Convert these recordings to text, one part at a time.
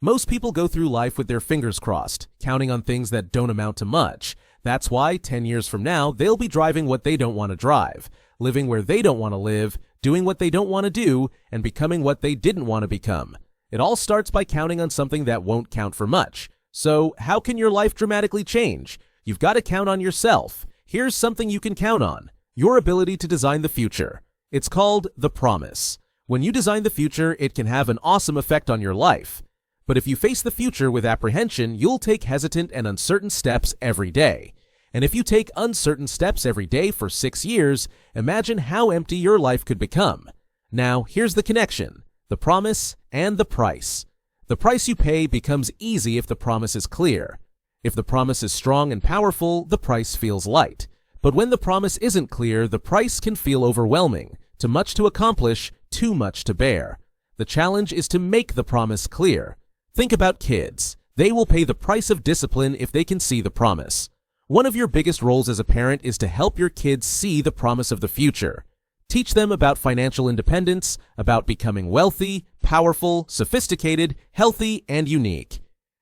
Most people go through life with their fingers crossed, counting on things that don't amount to much. That's why 10 years from now, they'll be driving what they don't want to drive, living where they don't want to live, doing what they don't want to do, and becoming what they didn't want to become. It all starts by counting on something that won't count for much. So, how can your life dramatically change? You've got to count on yourself. Here's something you can count on: your ability to design the future. It's called the promise. When you design the future, it can have an awesome effect on your life. But if you face the future with apprehension, you'll take hesitant and uncertain steps every day. And if you take uncertain steps every day for 6 years, imagine how empty your life could become. Now, here's the connection: the promise and the price. The price you pay becomes easy if the promise is clear. If the promise is strong and powerful, the price feels light. But when the promise isn't clear, the price can feel overwhelming. Too much to accomplish, too much to bear. The challenge is to make the promise clear. Think about kids. They will pay the price of discipline if they can see the promise. One of your biggest roles as a parent is to help your kids see the promise of the future. Teach them about financial independence, about becoming wealthy, powerful, sophisticated, healthy, and unique.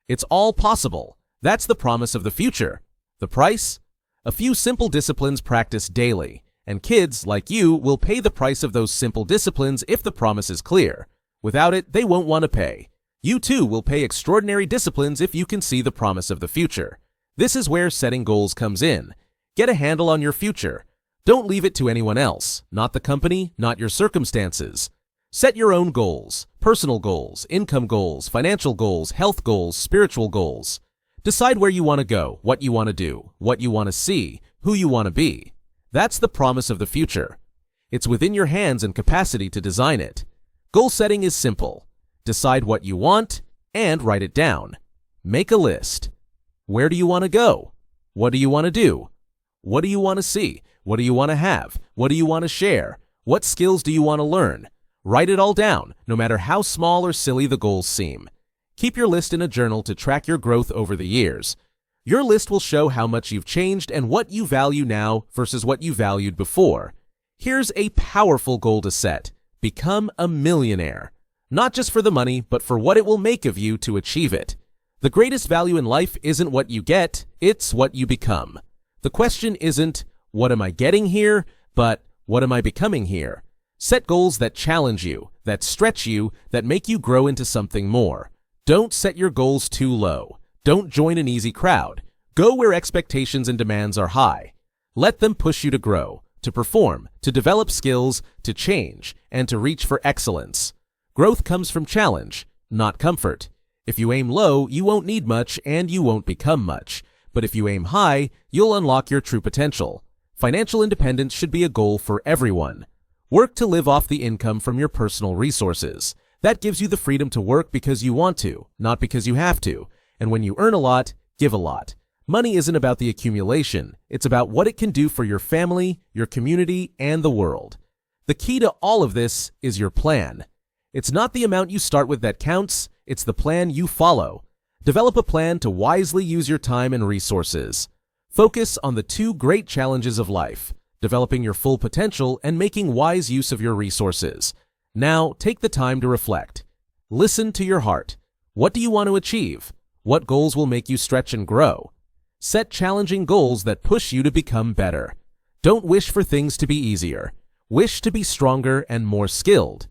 It's all possible. That's the promise of the future. The price? A few simple disciplines practiced daily, and kids, like you, will pay the price of those simple disciplines if the promise is clear. Without it, they won't want to pay. You too will pay extraordinary disciplines if you can see the promise of the future. This is where setting goals comes in. Get a handle on your future. Don't leave it to anyone else, not the company, not your circumstances. Set your own goals: personal goals, income goals, financial goals, health goals, spiritual goals. Decide where you want to go, what you want to do, what you want to see, who you want to be. That's the promise of the future. It's within your hands and capacity to design it. Goal setting is simple. Decide what you want and write it down. Make a list. Where do you want to go? What do you want to do? What do you want to see? What do you want to have? What do you want to share? What skills do you want to learn? Write it all down, no matter how small or silly the goals seem. Keep your list in a journal to track your growth over the years. Your list will show how much you've changed and what you value now versus what you valued before. Here's a powerful goal to set: become a millionaire. Not just for the money, but for what it will make of you to achieve it. The greatest value in life isn't what you get, it's what you become. The question isn't, what am I getting here, but what am I becoming here? Set goals that challenge you, that stretch you, that make you grow into something more. Don't set your goals too low. Don't join an easy crowd. Go where expectations and demands are high. Let them push you to grow, to perform, to develop skills, to change, and to reach for excellence. Growth comes from challenge, not comfort. If you aim low, you won't need much and you won't become much. But if you aim high, you'll unlock your true potential. Financial independence should be a goal for everyone. Work to live off the income from your personal resources. That gives you the freedom to work because you want to, not because you have to. And when you earn a lot, give a lot. Money isn't about the accumulation. It's about what it can do for your family, your community, and the world. The key to all of this is your plan. It's not the amount you start with that counts, it's the plan you follow. Develop a plan to wisely use your time and resources. Focus on the two great challenges of life: developing your full potential and making wise use of your resources. Now, take the time to reflect. Listen to your heart. What do you want to achieve? What goals will make you stretch and grow? Set challenging goals that push you to become better. Don't wish for things to be easier. Wish to be stronger and more skilled.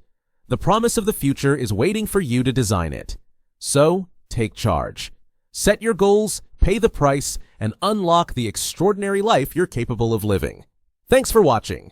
The promise of the future is waiting for you to design it. So, take charge. Set your goals, pay the price, and unlock the extraordinary life you're capable of living. Thanks for watching.